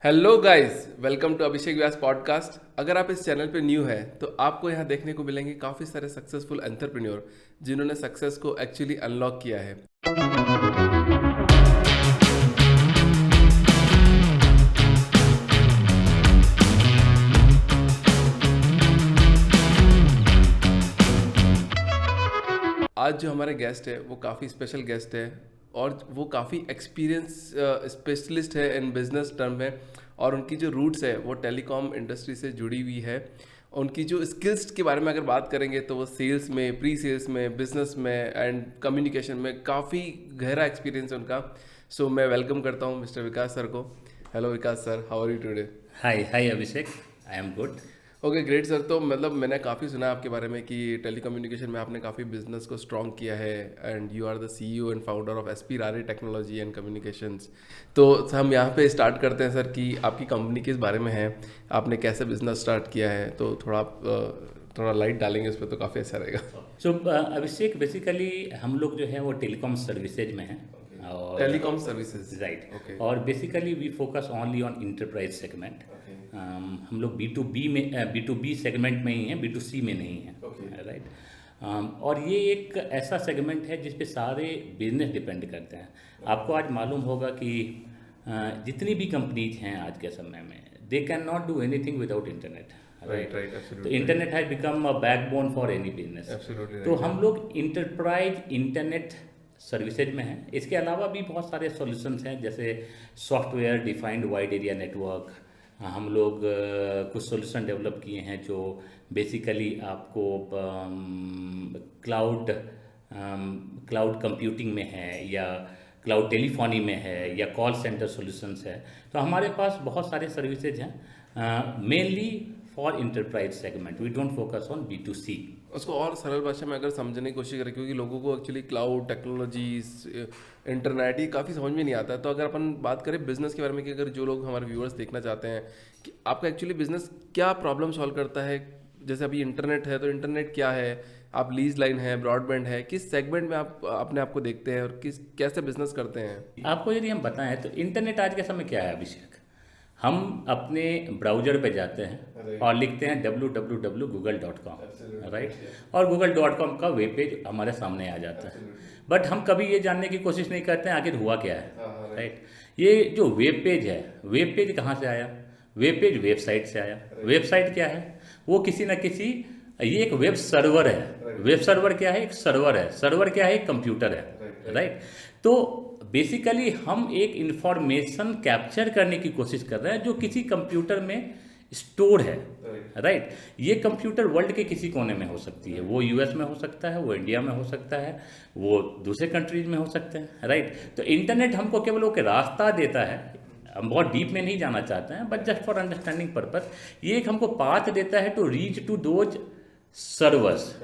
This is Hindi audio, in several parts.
Hello guys, welcome to Abhishek Vyas podcast. अगर आप इस चैनल पे न्यू है तो आपको यहाँ देखने को मिलेंगे काफ़ी सारे सक्सेसफुल एंटरप्रेन्योर जिन्होंने सक्सेस को एक्चुअली अनलॉक किया है। आज जो हमारे गेस्ट है वो काफ़ी स्पेशल गेस्ट है और वो काफ़ी एक्सपीरियंस स्पेशलिस्ट है इन बिजनेस टर्म में। और उनकी जो रूट्स है वो टेलीकॉम इंडस्ट्री से जुड़ी हुई है। उनकी जो स्किल्स के बारे में अगर बात करेंगे तो वो सेल्स में, प्री सेल्स में, बिजनेस में एंड कम्युनिकेशन में काफ़ी गहरा एक्सपीरियंस है उनका। सो मैं वेलकम करता हूँ मिस्टर विकास सर को। Hello Vikas sir, how are you today? Hi hi Abhishek, I am good. Okay, great sir. तो मतलब मैंने काफ़ी सुना है आपके बारे में कि टेलीकम्युनिकेशन में आपने काफ़ी बिजनेस को स्ट्रॉन्ग किया है and you are the CEO and founder of SP rare technology and communications. तो हम यहाँ पे स्टार्ट करते हैं सर कि आपकी कंपनी किस बारे में है, आपने कैसे बिजनेस स्टार्ट किया है। तो थोड़ा लाइट डालेंगे उस पर तो काफ़ी अच्छा रहेगा। सो अभिषेक, बेसिकली हम लोग जो है वो टेलीकॉम सर्विसेज में हैं और टेलीकॉम सर्विसेज, राइट। ओके। और basically we focus only on enterprise segment. हम लोग B2B में B2B सेगमेंट में ही हैं, B2C में नहीं हैं, राइट। और ये एक ऐसा सेगमेंट है जिस पे सारे बिजनेस डिपेंड करते हैं। आपको आज मालूम होगा कि जितनी भी कंपनीज हैं आज के समय में, they can not do anything without internet, right, तो internet has become a backbone for any business. तो हम लोग इंटरप्राइज इंटरनेट सर्विसेज में हैं। इसके अलावा भी बहुत सारे सॉल्यूशंस हैं, जैसे software defined wide area network. हम लोग कुछ सॉल्यूशन डेवलप किए हैं जो बेसिकली आपको क्लाउड कंप्यूटिंग में है या क्लाउड टेलीफोनी में है या कॉल सेंटर सॉल्यूशंस है। तो हमारे पास बहुत सारे सर्विसेज हैं, mainly for enterprise segment. We don't focus on B2C। उसको और सरल भाषा में अगर समझने की कोशिश करें, क्योंकि लोगों को एक्चुअली क्लाउड टेक्नोलॉजी, इंटरनेट, ये काफ़ी समझ में नहीं आता है। तो अगर अपन बात करें बिजनेस के बारे में कि अगर जो लोग हमारे व्यूअर्स देखना चाहते हैं कि आपका एक्चुअली बिजनेस क्या प्रॉब्लम सॉल्व करता है। जैसे अभी इंटरनेट है तो इंटरनेट क्या है, आप लीज लाइन है, ब्रॉडबैंड है, किस सेगमेंट में आप अपने आप को देखते हैं और किस कैसे बिजनेस करते हैं। आपको यदि हम बताएं तो इंटरनेट आज के समय क्या है अभिषेक, हम अपने ब्राउज़र पे जाते हैं और लिखते हैं www.google.com, राइट। और google.com का वेब पेज हमारे सामने आ जाता है। बट हम कभी ये जानने की कोशिश नहीं करते हैं आखिर हुआ क्या है, राइट। ये जो वेब पेज है, वेब पेज कहाँ से आया? वेब पेज वेबसाइट से आया। वेबसाइट क्या है? वो किसी न किसी, ये एक वेब सर्वर है। वेब सर्वर क्या है? एक सर्वर है। सर्वर क्या है? एक कंप्यूटर है, राइट। तो बेसिकली हम एक इंफॉर्मेशन कैप्चर करने की कोशिश कर रहे हैं जो किसी कंप्यूटर में स्टोर है, राइट। ये कंप्यूटर वर्ल्ड के किसी कोने में हो सकती है, वो US में हो सकता है, वो इंडिया में हो सकता है, वो दूसरे कंट्रीज में हो सकते हैं, राइट। तो इंटरनेट हमको केवल वो रास्ता देता है। हम बहुत डीप में नहीं जाना चाहते हैं, but just for understanding purpose ये एक हमको पाथ देता है to reach to those servers,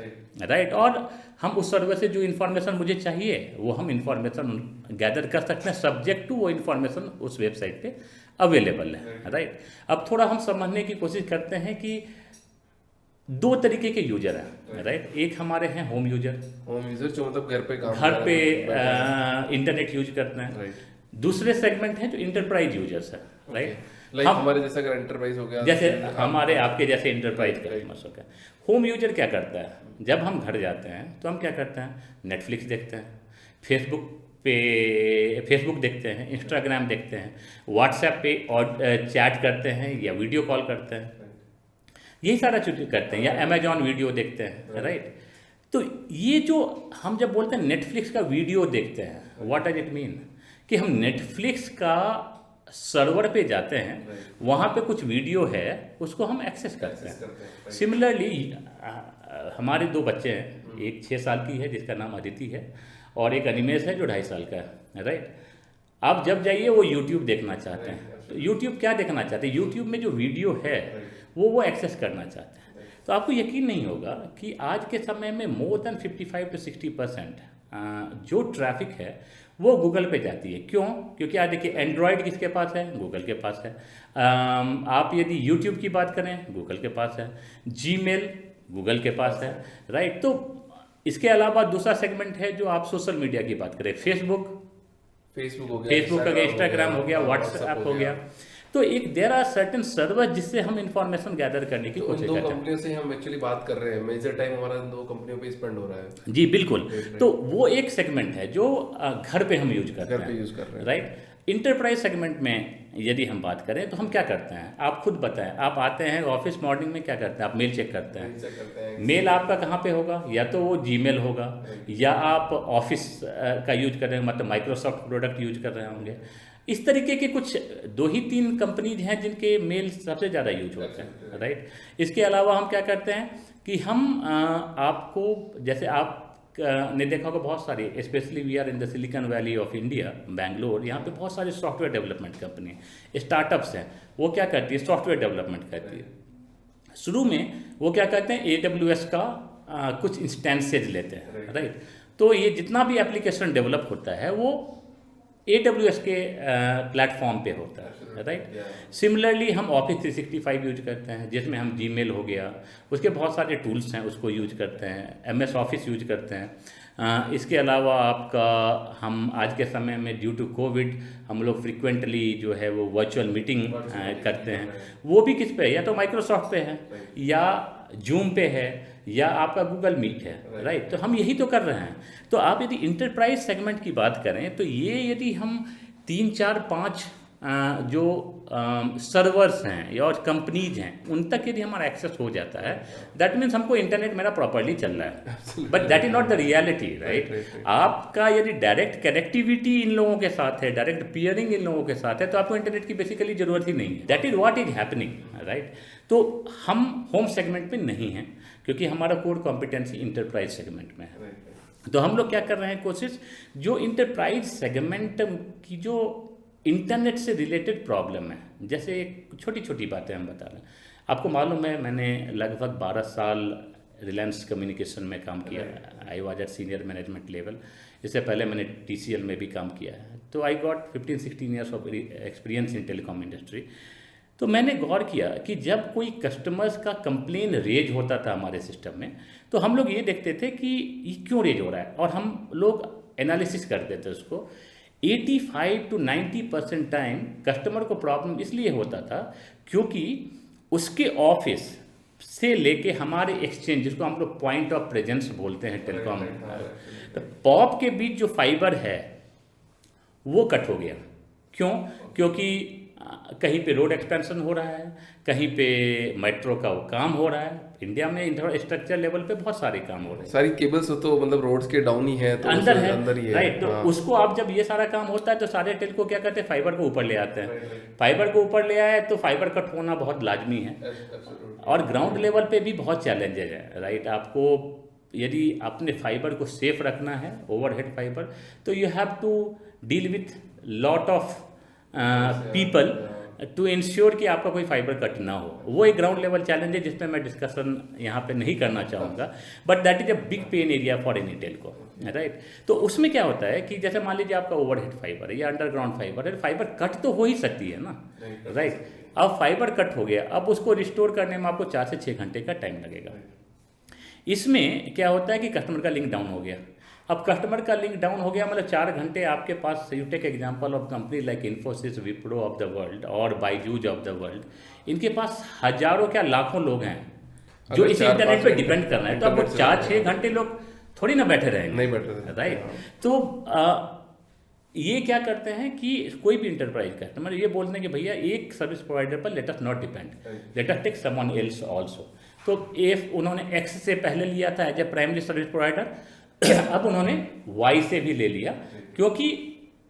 right. और हम उस सर्वर से जो इन्फॉर्मेशन मुझे चाहिए वो हम इन्फॉर्मेशन गैदर कर सकते हैं, सब्जेक्ट टू वो इन्फॉर्मेशन उस वेबसाइट पे अवेलेबल है, राइट। अब थोड़ा हम समझने की कोशिश करते हैं कि दो तरीके के यूजर हैं, राइट। एक हमारे हैं होम यूजर जो मतलब घर पे इंटरनेट यूज करते हैं। दूसरे सेगमेंट हैं जो इंटरप्राइज यूजर्स है, राइट। लाइक हमारे जैसा अगर एंटरप्राइज हो गया, जैसे हमारे आपके जैसे इंटरप्राइज कस्टमर्स हो गए। होम यूजर क्या करता है? जब हम घर जाते हैं तो हम क्या करते हैं? नेटफ्लिक्स देखते हैं, फेसबुक देखते हैं, इंस्टाग्राम देखते हैं, व्हाट्सएप पे और चैट करते हैं या वीडियो कॉल करते हैं, यही सारा चीज़ करते हैं, या अमेजॉन वीडियो देखते हैं, राइट। तो ये जो हम जब बोलते हैं नेटफ्लिक्स का वीडियो देखते हैं, व्हाट डज इट मीन? कि हम नेटफ्लिक्स का सर्वर पे जाते हैं, वहाँ पे कुछ वीडियो है, उसको हम एक्सेस करते हैं। सिमिलरली हमारे दो बच्चे हैं, एक 6 साल की है जिसका नाम अदिति है और एक अनिमेश है जो 2.5 साल का है, राइट। आप जब जाइए वो यूट्यूब देखना चाहते हैं, तो यूट्यूब क्या देखना चाहते हैं? यूट्यूब में जो वीडियो है वो एक्सेस करना चाहते हैं। तो आपको यकीन नहीं होगा कि आज के समय में मोर देन 55 to 60% जो ट्रैफिक है वो गूगल पे जाती है। क्यों? क्योंकि आज देखिए एंड्रॉयड किसके पास है? गूगल के पास है। आप यदि यूट्यूब की बात करें, गूगल के पास है। जीमेल गूगल के पास है, राइट। तो इसके अलावा दूसरा सेगमेंट है जो आप सोशल मीडिया की बात करें, फेसबुक हो गया, हो गया, इंस्टाग्राम हो गया, व्हाट्सएप हो गया। तो एक देयर आर सर्टेन सर्वर जिससे हम इंफॉर्मेशन गैदर करने की कोशिश करते हैं। दो कंपनियों से हम एक्चुअली बात कर रहे हैं, मेजर टाइम हमारा दो कंपनियों पे स्पेंड हो रहा है। जी बिल्कुल। तो वो एक सेगमेंट है जो घर पे हम यूज करते हैं, घर पे यूज कर रहे हैं, राइट। इंटरप्राइज सेगमेंट में यदि हम बात करें तो हम क्या करते हैं, आप खुद बताएं। आप आते हैं ऑफिस, मॉर्निंग में क्या करते हैं, आप मेल चेक करते हैं। मेल आपका कहाँ पे होगा, या तो वो जीमेल होगा, या आप ऑफिस का यूज कर रहे हैं, मतलब माइक्रोसॉफ्ट प्रोडक्ट यूज कर रहे होंगे। इस तरीके के कुछ 2 ही 3 कंपनीज हैं जिनके मेल सबसे ज़्यादा यूज होते हैं, राइट। इसके अलावा हम क्या करते हैं कि हम आपको, जैसे आप ने देखा होगा बहुत सारी, specially we are in the Silicon Valley of India, Bangalore, यहाँ पे बहुत सारे सॉफ्टवेयर डेवलपमेंट कंपनी है, स्टार्टअप्स हैं। वो क्या करती है, सॉफ्टवेयर डेवलपमेंट करती है। शुरू में वो क्या करते हैं, AWS का कुछ इंस्टेंसेज लेते हैं, राइट। तो ये जितना भी एप्लीकेशन डेवलप होता है वो AWS के प्लेटफॉर्म पे होता है, राइट। सिमिलरली हम Office 365 यूज करते हैं, जिसमें हम जीमेल हो गया, उसके बहुत सारे टूल्स हैं, उसको यूज करते हैं। MS ऑफिस यूज करते हैं। इसके अलावा आपका, हम आज के समय में ड्यू टू कोविड हम लोग फ्रिक्वेंटली जो है वो वर्चुअल मीटिंग करते हैं। वो भी किस पे है, या तो माइक्रोसॉफ्ट पे है, या जूम पे है, या आपका गूगल मीट है, राइट। तो हम यही तो कर रहे हैं। तो आप यदि इंटरप्राइज सेगमेंट की बात करें तो ये यदि हम 3, 4, 5 जो सर्वर्स हैं या और कंपनीज हैं उन तक यदि हमारा एक्सेस हो जाता है, दैट मीन्स हमको इंटरनेट मेरा प्रॉपर्ली चल रहा है। But that is not the reality, right. आपका यदि डायरेक्ट कनेक्टिविटी इन लोगों के साथ है, डायरेक्ट पियरिंग इन लोगों के साथ है, तो आपको इंटरनेट की बेसिकली जरूरत ही नहीं है। That is what is happening, right. तो हम होम सेगमेंट में नहीं हैं, क्योंकि हमारा कोर कॉम्पिटेंसी इंटरप्राइज सेगमेंट में है। तो हम लोग क्या कर रहे हैं, कोशिश जो इंटरप्राइज सेगमेंट की जो इंटरनेट से रिलेटेड प्रॉब्लम है, जैसे छोटी छोटी बातें हम बता रहे हैं। आपको मालूम है, मैंने लगभग 12 साल रिलायंस कम्युनिकेशन में काम किया। I was at senior management level. इससे पहले मैंने TCL में भी काम किया है। तो I got 15-16 years of experience in telecom industry. तो मैंने गौर किया कि जब कोई कस्टमर्स का कंप्लेन रेज होता था हमारे सिस्टम में, तो हम लोग ये देखते थे कि ये क्यों रेज हो रहा है, और हम लोग एनालिसिस करते थे उसको। 85 to 90% टाइम कस्टमर को प्रॉब्लम इसलिए होता था क्योंकि उसके ऑफिस से लेके हमारे एक्सचेंज, जिसको हम लोग पॉइंट ऑफ प्रेजेंस बोलते हैं टेलीकॉम, तो पॉप के बीच जो फाइबर है वो कट हो गया। क्यों? क्योंकि कहीं पे रोड एक्सपेंशन हो रहा है, कहीं पे मेट्रो का काम हो रहा है। इंडिया में इंफ्रास्ट्रक्चर लेवल पे बहुत सारे काम हो रहे हैं। सारी केबल्स तो मतलब रोड्स के डाउन ही है, तो अंदर है, अंदर ही है, राइट। तो उसको आप जब ये सारा काम होता है तो सारे टेलको क्या करते हैं, फाइबर को ऊपर ले आते हैं। फाइबर को ऊपर ले आए तो फाइबर कट होना बहुत लाजमी है, और ग्राउंड लेवल पे भी बहुत चैलेंजेज है, राइट। आपको यदि अपने फाइबर को सेफ रखना है, ओवरहेड फाइबर, तो you have to deal with lot of people to ensure कि आपका कोई फाइबर कट ना हो। वो एक ग्राउंड लेवल चैलेंज है जिस पे मैं डिस्कशन यहाँ पे नहीं करना चाहूँगा, but that is a big pain area for any telco, right. तो उसमें क्या होता है कि जैसे मान लीजिए आपका ओवरहेड फाइबर है या अंडरग्राउंड फाइबर है, फाइबर कट तो हो ही सकती है ना, राइट। अब फाइबर कट हो गया, अब उसको रिस्टोर करने में आपको 4 से 6 घंटे का टाइम लगेगा। इसमें क्या होता है कि कस्टमर का लिंक डाउन हो गया। अब कस्टमर का लिंक डाउन हो गया, मतलब 4 घंटे आपके पास, you take example of company like Infosys, Wipro of the world और बायजूज ऑफ द वर्ल्ड, इनके पास हजारों क्या लाखों लोग हैं जो इस इंटरनेट पे डिपेंड कर रहे हैं। तो अब 4-6 घंटे लोग थोड़ी ना बैठे रहेंगे, नहीं बैठे रहेंगे, राइट। तो ये क्या करते हैं कि कोई भी इंटरप्राइज कस्टमर ये बोलते हैं कि भैया एक सर्विस प्रोवाइडर पर let us not depend, let us take someone else also. तो इफ उन्होंने एक्स से पहले लिया था as a primary service provider, अब उन्होंने वाई से भी ले लिया, क्योंकि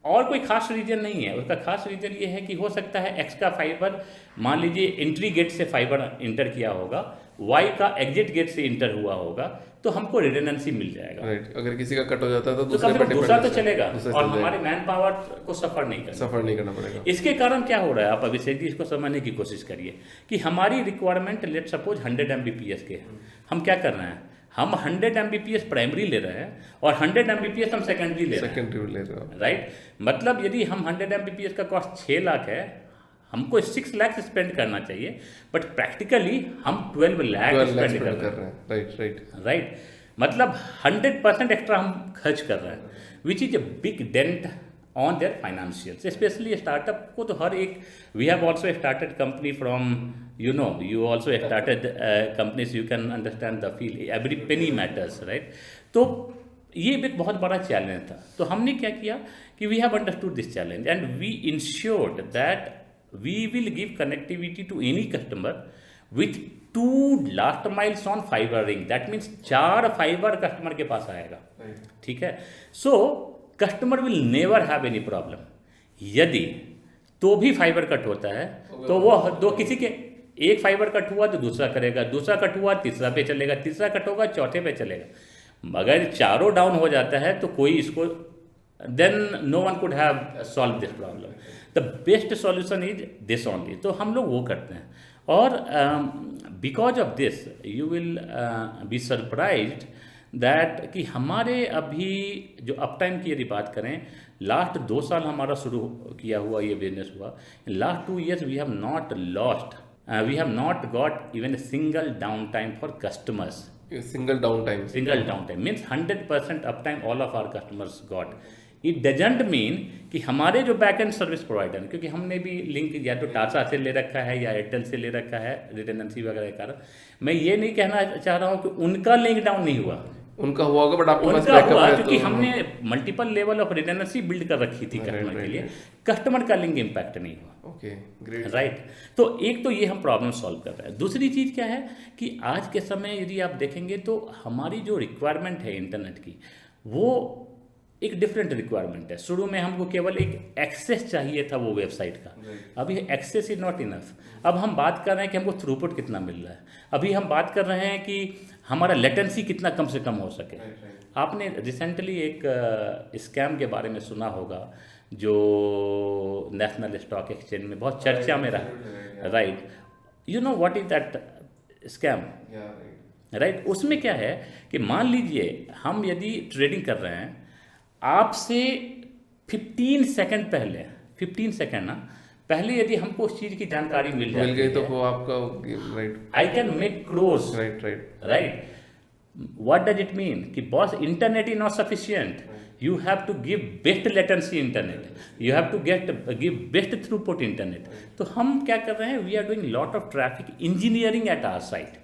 और कोई खास रीजन नहीं है। उसका खास रीजन ये है कि हो सकता है एक्स का फाइबर, मान लीजिए एंट्री गेट से फाइबर इंटर किया होगा, वाई का एग्जिट गेट से इंटर हुआ होगा, तो हमको रिडंडेंसी मिल जाएगा, राइट। अगर किसी का कट हो जाता है तो दूसरा तो चलेगा, और हमारे मैन पावर को सफर नहीं करना पड़ेगा। इसके कारण क्या हो रहा है, आप अभिषेक जी इसको समझने की कोशिश करिए कि हमारी रिक्वायरमेंट लेट सपोज 100 Mbps के हैं। हम क्या कर रहे हैं, हम 100 Mbps प्राइमरी ले रहे हैं और 100 Mbps हम सेकेंडरी ले रहे हैं, राइट। मतलब यदि हम 100 Mbps का कॉस्ट 6 लाख है, हमको 6 लाख स्पेंड करना चाहिए, बट प्रैक्टिकली हम 12 लाख स्पेंड कर रहे हैं, राइट। मतलब 100% एक्स्ट्रा हम खर्च कर रहे हैं, which is a big dent on their financials, specially startup को तो हर एक, we have also started company from, you also started companies, you can understand the feel, every penny matters, right. तो ये एक बहुत बड़ा चैलेंज था। तो हमने क्या किया कि we have understood this challenge and we ensured that we will give connectivity to any customer with 2 last miles on fibre ring. That means 4 fibre customer के पास आएगा, ठीक है। So customer will never have any problem. यदि तो भी फाइबर कट होता है तो वो दो किसी के, एक फाइबर कट हुआ तो दूसरा करेगा, दूसरा कट हुआ तीसरा पे चलेगा, तीसरा कट होगा चौथे पे चलेगा। अगर चारों डाउन हो जाता है तो कोई इसको, then no one could have solve this problem. The best solution is this only. तो हम लोग वो करते हैं। और because of this you will be surprised that कि हमारे अभी जो अप टाइम की यदि बात करें, लास्ट 2 साल हमारा शुरू किया हुआ ये बिजनेस हुआ, last 2 years we have not lost, we have not got even a single down time for customers. Single downtime. Single downtime means 100% uptime all of our customers got. It doesn't mean कि हमारे जो बैक एंड सर्विस प्रोवाइडर, क्योंकि हमने भी लिंक या तो टाटा से ले रखा है या एयरटेल से ले रखा है रिडेंडेंसी वगैरह के कारण, मैं ये नहीं कहना चाह रहा हूँ कि उनका लिंक डाउन नहीं हुआ, उनका हुआ होगा, बट आपके पास उनका बैकअप हुआ है क्योंकि तो हमने multiple level of redundancy build कर रखी थी कस्टमर के लिए, कस्टमर का लिंक इम्पैक्ट नहीं हुआ। Okay, great, right. तो एक तो ये हम प्रॉब्लम सॉल्व कर रहे हैं। दूसरी चीज़ क्या है कि आज के समय यदि आप देखेंगे तो हमारी जो रिक्वायरमेंट है इंटरनेट की, वो एक डिफरेंट रिक्वायरमेंट है। शुरू में हमको केवल एक एक्सेस चाहिए था वो वेबसाइट का, अभी एक्सेस इज नॉट इनफ। अब हम बात कर रहे हैं कि हमको थ्रूपुट कितना मिल रहा है, अभी हम बात कर रहे हैं कि हमारा लेटेंसी कितना कम से कम हो सके। आपने रिसेंटली एक स्कैम के बारे में सुना होगा जो नेशनल स्टॉक एक्सचेंज में बहुत चर्चा में रहा, right. You know what is that scam, right. उसमें क्या है कि मान लीजिए हम यदि ट्रेडिंग कर रहे हैं, आपसे 15 सेकंड पहले, 15 सेकंड ना पहले यदि हमको उस चीज़ की जानकारी मिल गई तो वो आपका, right, I can make close, right. What does it mean कि boss internet is not sufficient, you have to give best latency internet, you have to give best throughput internet। तो हम क्या कर रहे हैं, we are doing lot of traffic engineering at our site।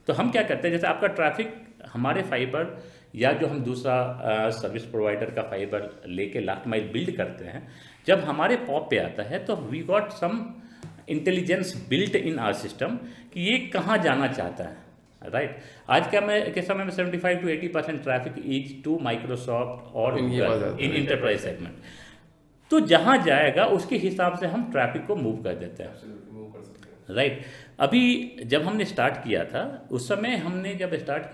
तो हम क्या करते हैं, जैसे आपका ट्रैफिक हमारे फाइबर या जो हम दूसरा सर्विस प्रोवाइडर का फाइबर लेके लास्ट माइल बिल्ड करते हैं, जब हमारे पॉप पे आता है तो we got some intelligence built in our system कि ये कहाँ जाना चाहता है, राइट। आज के समय में 75 to 80% traffic is to Microsoft और इन इंटरप्राइज सेगमेंट। तो जहाँ जाएगा उसके हिसाब से हम ट्रैफिक को मूव कर देते हैं, राइट। अभी जब हमने स्टार्ट किया था उस समय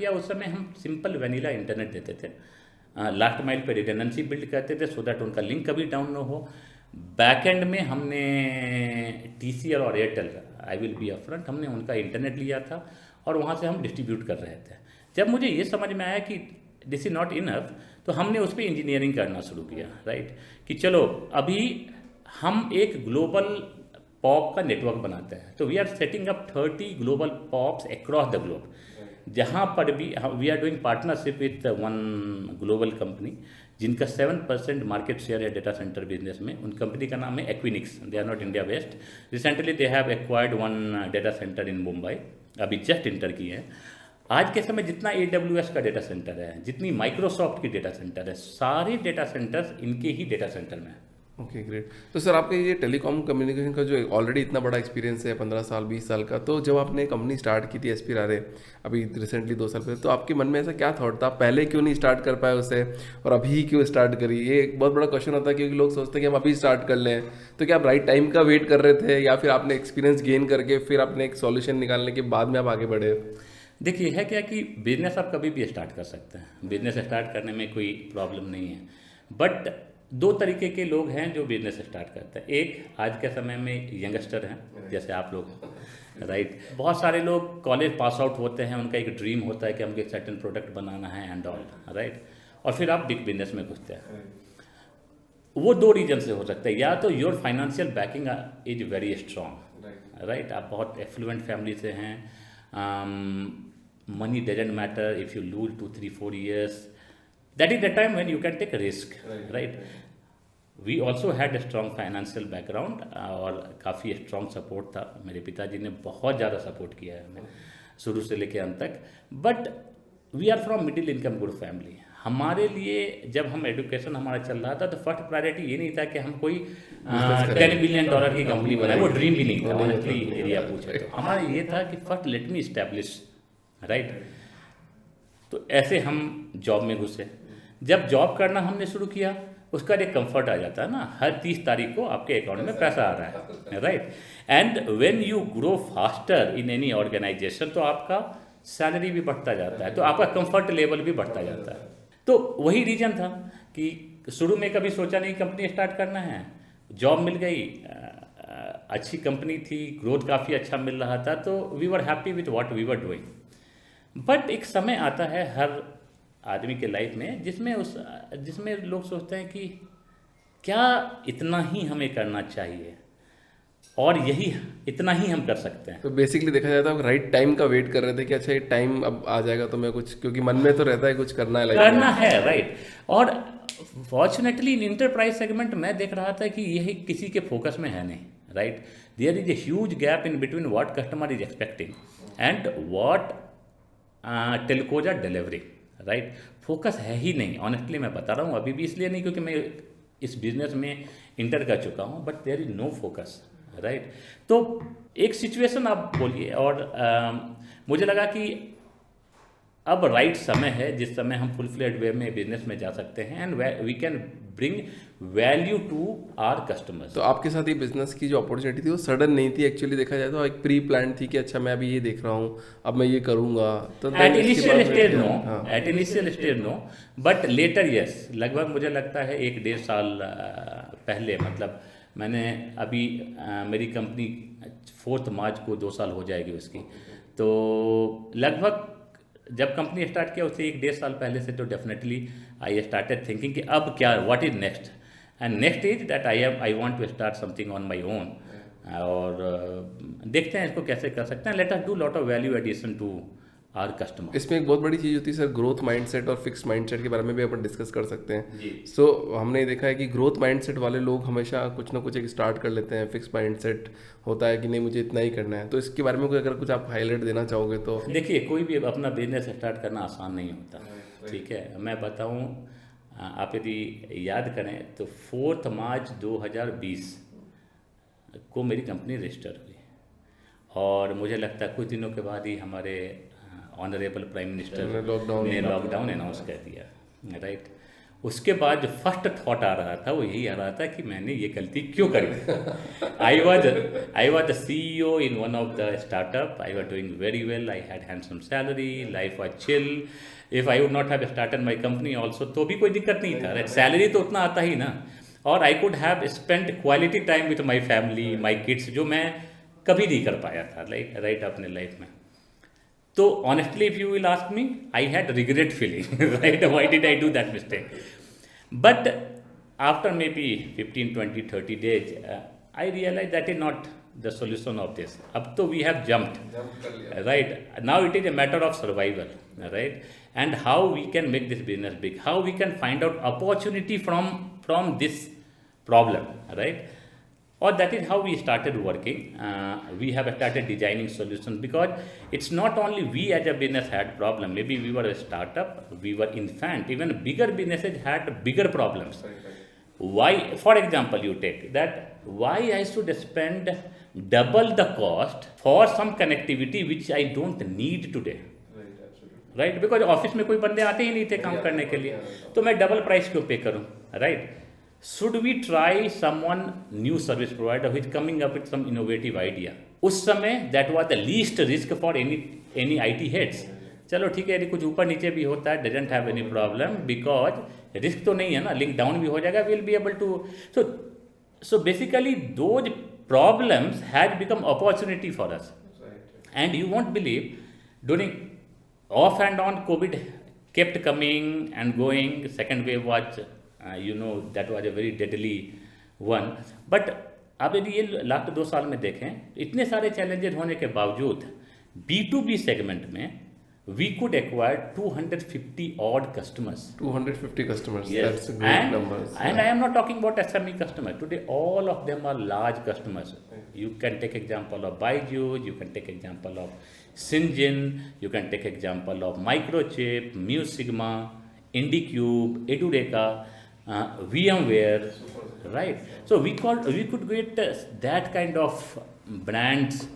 उस समय हम सिंपल वेनिला इंटरनेट देते थे, लास्ट माइल पे रिडेंडेंसी बिल्ड करते थे सो दैट उनका लिंक कभी डाउन न हो। बैकएंड में हमने TCL और एयरटेल का, आई विल बी अपफ्रंट, हमने उनका इंटरनेट लिया था और वहाँ से हम डिस्ट्रीब्यूट कर रहे थे। जब मुझे ये समझ में आया कि दिस इज़ नॉट इनफ, तो हमने उस पर इंजीनियरिंग करना शुरू किया, राइट। कि चलो अभी हम एक ग्लोबल पॉप का नेटवर्क बनाते हैं, तो we are setting up 30 global pops across the globe, जहाँ पर भी we are doing partnership with one global company जिनका 7% मार्केट शेयर है डेटा सेंटर बिजनेस में। उन कंपनी का नाम है Equinix, they are not India based. Recently they have acquired one data centre in Mumbai, अभी जस्ट इंटर किए हैं। आज के समय जितना AWS का डेटा सेंटर है, जितनी माइक्रोसॉफ्ट की डेटा सेंटर है, सारे डेटा सेंटर्स इनके ही डेटा सेंटर में है। Okay, great. तो सर आपका ये टेलीकॉम कम्युनिकेशन का जो ऑलरेडी इतना बड़ा एक्सपीरियंस है, 15 साल 20 साल का, तो जब आपने कंपनी स्टार्ट की थी SP रारे अभी रिसेंटली 2 साल पहले, तो आपके मन में ऐसा क्या थॉट था, पहले क्यों नहीं स्टार्ट कर पाए उसे और अभी क्यों स्टार्ट करी? ये एक बहुत बड़ा क्वेश्चन होता है क्योंकि लोग सोचते हैं कि हम अभी स्टार्ट कर लें। तो क्या आप राइट टाइम का वेट कर रहे थे या फिर आपने एक्सपीरियंस गेन करके फिर आपने एक सॉल्यूशन निकालने के बाद में आप आगे बढ़े? देखिए है क्या कि बिजनेस आप कभी भी स्टार्ट कर सकते हैं, बिजनेस स्टार्ट करने में कोई प्रॉब्लम नहीं है। बट 2 तरीके के लोग हैं जो बिजनेस स्टार्ट करते हैं। एक आज के समय में यंगस्टर हैं जैसे आप लोग, राइट। बहुत सारे लोग कॉलेज पास आउट होते हैं, उनका एक ड्रीम होता है कि हमको एक सर्टेन प्रोडक्ट बनाना है एंड ऑल, राइट। और फिर आप बिग बिजनेस में घुसते हैं। वो 2 रीजन से हो सकता है, या तो your financial backing is very strong, right. आप बहुत एफ्लुएंट फैमिली से हैं, money doesn't matter if you lose 2, 3, 4 years, that is the time when you can take a risk, right? We also had strong financial background और काफ़ी स्ट्रॉन्ग सपोर्ट था। मेरे पिताजी ने बहुत ज़्यादा सपोर्ट किया है हमें शुरू से लेकर अंत तक। But we are from middle income good family. हमारे लिए जब हम एजुकेशन हमारा चल रहा था तो फर्स्ट प्रायोरिटी ये नहीं था कि हम कोई $10 बिलियन की कंपनी बनाए, वो ड्रीम भी नहीं था ऑनेस्टली एरिया पूछे तो। हमारा ये था कि first let me establish, right. तो ऐसे हम जॉब में घुसे। जब जॉब करना हमने शुरू किया उसका एक कंफर्ट आ जाता है ना, हर 30 तारीख को आपके अकाउंट में पैसा आ रहा है, right. And when you grow faster in any organisation तो आपका सैलरी भी बढ़ता जाता है, तो आपका कंफर्ट लेवल भी बढ़ता जाता है। तो वही रीजन था कि शुरू में कभी सोचा नहीं कंपनी स्टार्ट करना है, जॉब मिल गई, अच्छी कंपनी थी, ग्रोथ काफ़ी अच्छा मिल रहा था, तो we were happy with what we were doing. But एक समय आता है हर आदमी के लाइफ में जिसमें लोग सोचते हैं कि क्या इतना ही हमें करना चाहिए और यही इतना ही हम कर सकते हैं। तो बेसिकली देखा जाए तो आप राइट टाइम का वेट कर रहे थे कि अच्छा ये टाइम अब आ जाएगा तो मैं कुछ, क्योंकि मन में तो रहता है कुछ करना है, राइट। और फॉर्चुनेटली इन इंटरप्राइज सेगमेंट मैं देख रहा था कि यही किसी के फोकस में है नहीं, right. There is a huge gap in between what customer is expecting and what telcos are delivering, right. Focus है ही नहीं, ऑनेस्टली मैं बता रहा हूँ। अभी भी इसलिए नहीं क्योंकि मैं इस बिजनेस में इंटर कर चुका हूँ, but there is no focus, right. तो एक सिचुएशन आप बोलिए और मुझे लगा कि अब राइट समय है जिस समय हम फुल फ्लेड वे में बिजनेस में जा सकते हैं and we can bring value to our customers. तो आपके साथ ये बिजनेस की जो अपॉर्चुनिटी थी वो सडन नहीं थी, एक्चुअली देखा जाए तो एक प्री प्लान थी कि अच्छा मैं अभी ये देख रहा हूँ, अब मैं ये करूँगा। तो at initial stage no, but later yes. लगभग मुझे लगता है 1-1.5 साल पहले, मतलब मैंने अभी मेरी कंपनी 4 मार्च को 2 साल हो जाएगी उसकी, तो लगभग जब कंपनी स्टार्ट किया उससे 1-1.5 साल पहले से तो डेफिनेटली आई स्टार्टेड थिंकिंग कि अब क्या, what is next, and next is that I want to start something on my own. और देखते हैं इसको कैसे कर सकते हैं। Let us do lot of value addition to our customer. इसमें एक बहुत बड़ी चीज़ होती है सर, ग्रोथ माइंडसेट और फिक्स माइंडसेट के बारे में भी अपन डिस्कस कर सकते हैं। सो हमने देखा है कि ग्रोथ माइंडसेट वाले लोग हमेशा कुछ ना कुछ एक स्टार्ट कर लेते हैं, फिक्स माइंडसेट होता है कि नहीं मुझे इतना ही करना है। तो इसके बारे में कोई अगर कुछ आप हाईलाइट देना चाहोगे तो। देखिए, कोई भी अपना बिजनेस स्टार्ट करना आसान नहीं होता, ठीक है। मैं बताऊँ, आप यदि याद करें तो 4 मार्च 2020 को मेरी कंपनी रजिस्टर हुई और मुझे लगता है कुछ दिनों के बाद ही हमारे ऑनरेबल प्राइम मिनिस्टर ने लॉकडाउन अनाउंस कर दिया, राइट। उसके बाद जो फर्स्ट थॉट आ रहा था वो यही आ रहा था कि मैंने ये गलती क्यों करी। I was the CEO in one of the startup, I was doing very well, I had handsome salary, life was chill. If I would not have started my company also तो भी कोई दिक्कत नहीं था, राइट। सैलरी तो उतना आता ही ना, और I could have spent quality time with my family, my kids, जो मैं कभी नहीं कर पाया था, लाइक, राइट, अपने लाइफ में। तो honestly if you will ask me, I had regret feeling, right, why did I do that mistake. But after maybe 15, 20, 30 days I realize that is not the solution of this. अब तो we have jumped, right. Now it is a matter of survival, right, and how we can make this business big, how we can find out opportunity from this problem, right? Or that is how we started working. We have started designing solutions because it's not only we as a business had problem. Maybe we were a startup, we were infant. Even bigger businesses had bigger problems. Why, for example, you take that, why I should spend double the cost for some connectivity which I don't need today? Right, because office में कोई बंदे आते ही नहीं थे काम करने के लिए, तो मैं डबल प्राइस क्यों पे करूं, right. Should we try someone new service provider who is coming up with some innovative idea. उस समय that was the least risk for any IT heads. चलो ठीक है, यदि कुछ ऊपर नीचे भी होता है, doesn't have any problem, because risk तो नहीं है ना, लिंक डाउन भी हो जाएगा, will be able to. So basically those problems had become opportunity for us, and you won't believe, during off and on COVID kept coming and going. Second wave was that was a very deadly one. But अब यदि ये लास्ट 2 साल में देखें, इतने सारे चैलेंजेस होने के बावजूद B2B सेगमेंट में we could acquire 250 odd customers. 250 customers. Yes. That's a great and, numbers. And I am not talking about SME customer. Today, all of them are large customers. You can take example of Byju's, you can take example of Syngin, you can take example of Microchip, Mu Sigma, IndiCube, Edureka, VMware, right? So we could get that kind of brands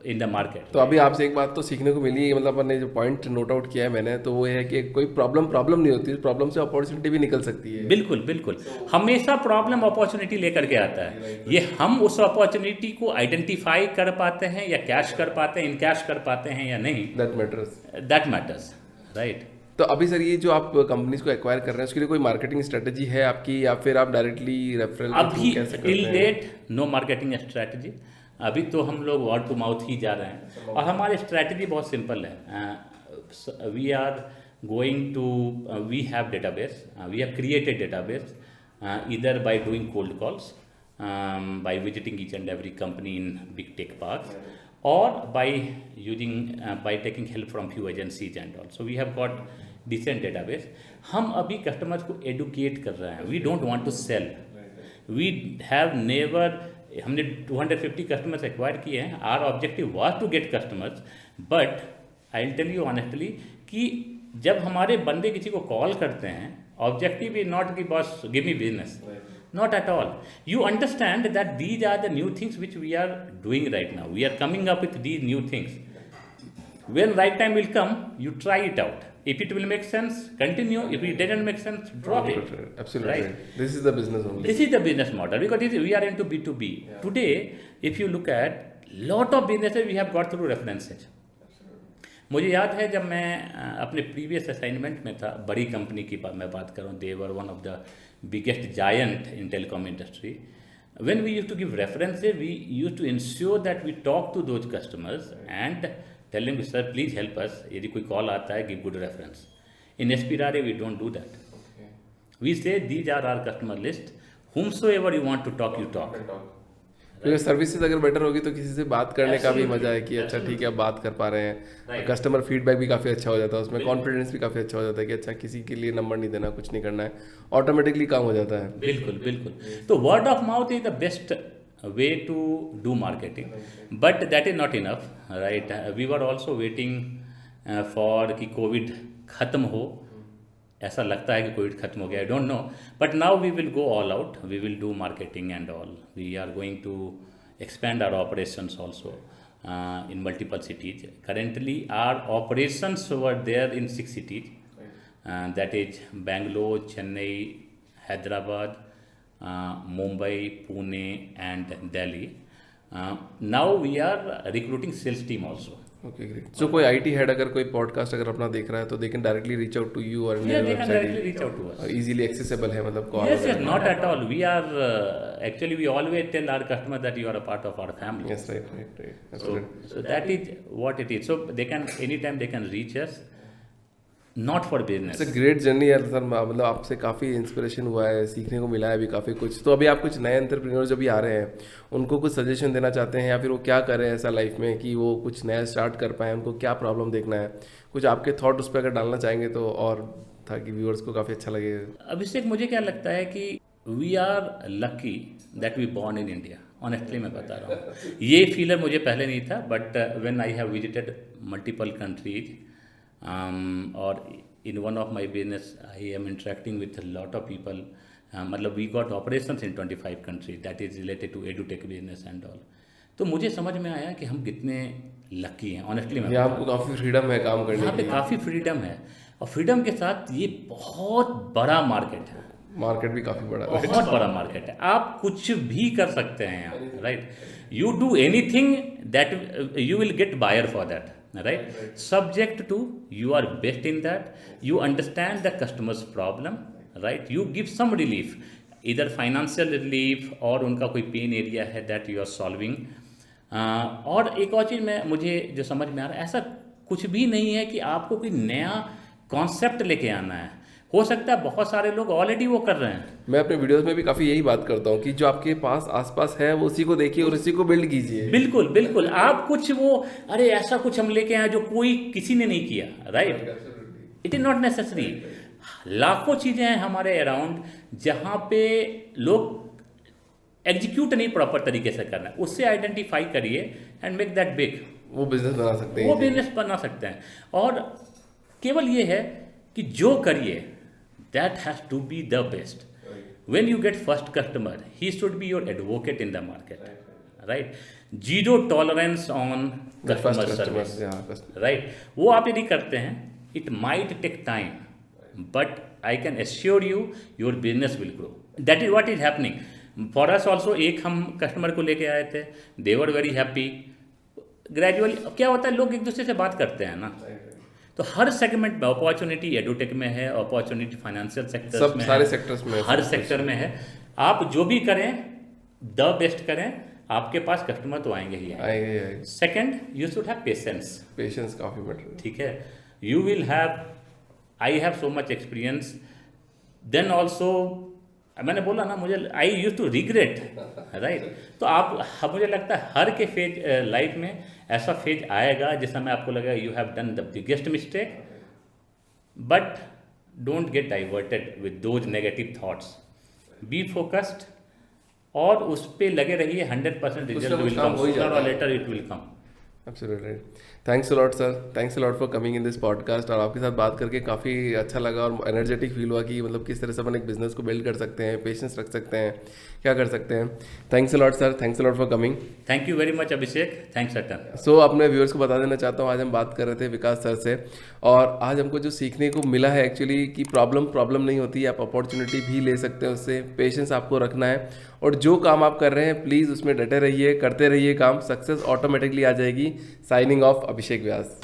in the market. तो अभी आपसे एक बात तो सीखने को मिली, मतलब अपने जो पॉइंट नोट आउट किया है मैंने, तो वो है कि कोई प्रॉब्लम नहीं होती, प्रॉब्लम से अपॉर्चुनिटी भी निकल सकती है। बिल्कुल बिल्कुल, हमेशा प्रॉब्लम अपॉर्चुनिटी लेकर के आता है। ये हम उस अपॉर्चुनिटी को आइडेंटिफाई कर पाते हैं या कैश कर पाते हैं, इनकैश कर पाते हैं या नहीं, दैट मैटर्स, राइट। तो अभी सर ये जो आप कंपनीज को एक्वायर कर रहे हैं उसके लिए कोई मार्केटिंग स्ट्रेटजी है आपकी, या फिर आप डायरेक्टली रेफरल अभी till date no marketing strategy. अभी तो हम लोग वर्ड टू माउथ ही जा रहे हैं, और हमारी स्ट्रेटजी बहुत सिंपल है। We are going to we have database, we have created database either by doing cold calls, by visiting each and every company in big tech parks, or by taking help from few agencies and all. So we have got decent database. हम अभी कस्टमर्स को एडुकेट कर रहे हैं, we don't want to sell, we have never, हमने 250 कस्टमर्स एक्वायर किए हैं, our objective was to get customers, but I will tell you honestly कि जब हमारे बंदे किसी को कॉल करते हैं, ऑब्जेक्टिव इज नॉट कि boss give me business, not at all. You understand that these are the new things which we are doing right now. We are coming up with these new things. When right time will come, you try it out. If it will make sense, continue. If it doesn't make sense, drop it. Absolutely. Right? This is the business only. This is the business model, because we are into B2B. Yeah. Today, if you look at lot of businesses we have got through references. मुझे याद है जब मैं अपने प्रीवियस असाइनमेंट में था, बड़ी कंपनी की मैं बात करूँ, they were one of the biggest giant in telecom industry. When we used to give references, we used to ensure that we talk to those customers and tell them, sir, please help us. यदि कोई कॉल आता है, give good reference. In Aspirare, we don't do that. Okay. We say these are our customer list. Whomsoever you want to talk, you talk. क्योंकि सर्विसेज अगर बेटर होगी तो किसी से बात करने का भी मजा है कि अच्छा ठीक है आप बात कर पा रहे हैं, कस्टमर फीडबैक भी काफ़ी अच्छा हो जाता है, उसमें कॉन्फिडेंस भी काफ़ी अच्छा हो जाता है कि अच्छा किसी के लिए नंबर नहीं देना, कुछ नहीं करना है, ऑटोमेटिकली काम हो जाता है। बिल्कुल बिल्कुल। तो word of mouth is the best way to do marketing, but that is not enough, right. We were also waiting for कि कोविड खत्म हो, ऐसा लगता है कि कोविड खत्म हो गया, I don't know, but now we will go all out, we will do marketing and all, we are going to expand our operations also in multiple cities. Currently our operations were there in 6 cities, that is Bangalore, Chennai, Hyderabad, Mumbai, Pune and Delhi. Now we are recruiting sales team also. Okay, great. So कोई IT head अगर कोई podcast अगर अपना देख रहा है तो they can directly reach out to you or yeah, they can directly reach out to us. Easily accessible है, मतलब call. Yes, not at all. We are actually we always tell our customer that you are a part of our family. Yes, right. So that is what it is. So they can anytime they can reach us. Not for business. It's a great journey यार सर, मतलब आपसे काफ़ी इंस्पिरेशन हुआ है, सीखने को मिला है अभी काफ़ी कुछ। तो अभी आप कुछ नए एंटरप्रेन्योर जो भी आ रहे हैं उनको कुछ सजेशन देना चाहते हैं, या फिर वो क्या करें ऐसा लाइफ में कि वो कुछ नया स्टार्ट कर पाएँ, उनको क्या प्रॉब्लम देखना है, कुछ आपके थॉट उस पर अगर डालना चाहेंगे तो, और ताकि व्यूअर्स को काफ़ी अच्छा लगे। अभिषेक, मुझे क्या लगता है कि we are lucky that we born in India. Honestly मैं बता रहा हूँ, ये फीलर मुझे पहले नहीं था, but when I have visited multiple countries, or in one of my business I am interacting with a lot of people, मतलब we got operations in 25 countries that is related to edutech business and all. तो मुझे समझ में आया कि हम कितने लकी हैं। ऑनेस्टली मैं, यहाँ आपको काफ़ी फ्रीडम है काम करने की, यहाँ पे काफ़ी फ्रीडम है, और फ्रीडम के साथ ये बहुत बड़ा मार्केट है, मार्केट भी काफ़ी बड़ा, बहुत बड़ा मार्केट है, आप कुछ भी कर सकते हैं यहाँ, right. You do anything that you will get buyer for that, right? Subject to you are best in that, you understand the customer's problem, right? You give some relief, either financial relief और उनका कोई पेन एरिया है that you are solving. और एक और चीज़ मुझे जो समझ में आ रहा है, ऐसा कुछ भी नहीं है कि आपको कोई नया कॉन्सेप्ट लेके आना है। हो सकता है बहुत सारे लोग ऑलरेडी वो कर रहे हैं। मैं अपने वीडियोस में भी काफ़ी यही बात करता हूँ कि जो आपके पास आसपास है वो उसी को देखिए और उसी को बिल्ड कीजिए। बिल्कुल बिल्कुल, आप कुछ वो अरे ऐसा कुछ हम लेके आए जो कोई किसी ने नहीं किया, right, it is not necessary. लाखों चीज़ें हैं हमारे अराउंड जहाँ पे लोग एग्जीक्यूट नहीं प्रॉपर तरीके से करना है, उससे आइडेंटिफाई करिए एंड मेक दैट बिग। वो बिजनेस बना सकते हैं, वो बिजनेस बना सकते हैं। और केवल ये है कि जो करिए that has to be the best. When you get first customer he should be your advocate in the market, right. Zero tolerance on customer service, right. वो आप यदि करते हैं, it might take time but I can assure you your business will grow. That is what is happening for us also. एक हम कस्टमर को लेके आए थे, they were very happy. Gradually क्या होता है, लोग एक दूसरे से बात करते हैं ना, तो हर सेगमेंट में अपॉर्चुनिटी एडुटेक में है, अपॉर्चुनिटी फाइनेंशियल सेक्टर में, सारे सेक्टर्स में, हर सेक्टर में है। आप जो भी करें द बेस्ट करें, आपके पास कस्टमर तो आएंगे ही आएंगे। Second, you should have patience. Patience काफी मैटर, ठीक है। You will have, I have so much experience. Then also मैंने बोला ना, मुझे I use to regret, right. तो आप मुझे लगता है हर के फेज लाइफ में ऐसा फेज आएगा जिस समय आपको लगेगा you have done the biggest mistake, but don't get diverted with those negative thoughts. Be focused और उस पर लगे रहिए। 100% रिजल्ट विल कम, सूनर और later it will come. Absolutely. Thanks a lot sir, thanks a lot for coming in this podcast. और आपके साथ बात करके काफ़ी अच्छा लगा और एनर्जेटिक फील हुआ कि मतलब किस तरह से अपन एक बिजनेस को बिल्ड कर सकते हैं, पेशेंस रख सकते हैं, क्या कर सकते हैं। Thanks a lot sir, thanks a lot for coming. Thank you very much Abhishek, thanks a ton. So अपने व्यूअर्स को बता देना चाहता हूँ, आज हम बात कर रहे थे विकास सर से, और आज हमको जो सीखने को मिला है एक्चुअली कि प्रॉब्लम नहीं होती, आप अपॉर्चुनिटी भी ले सकते हैं उससे। पेशेंस आपको रखना है और जो काम आप कर रहे हैं प्लीज़ उसमें डटे रहिए, करते रहिए काम, सक्सेस ऑटोमेटिकली आ जाएगी। साइनिंग ऑफ, अभिषेक व्यास।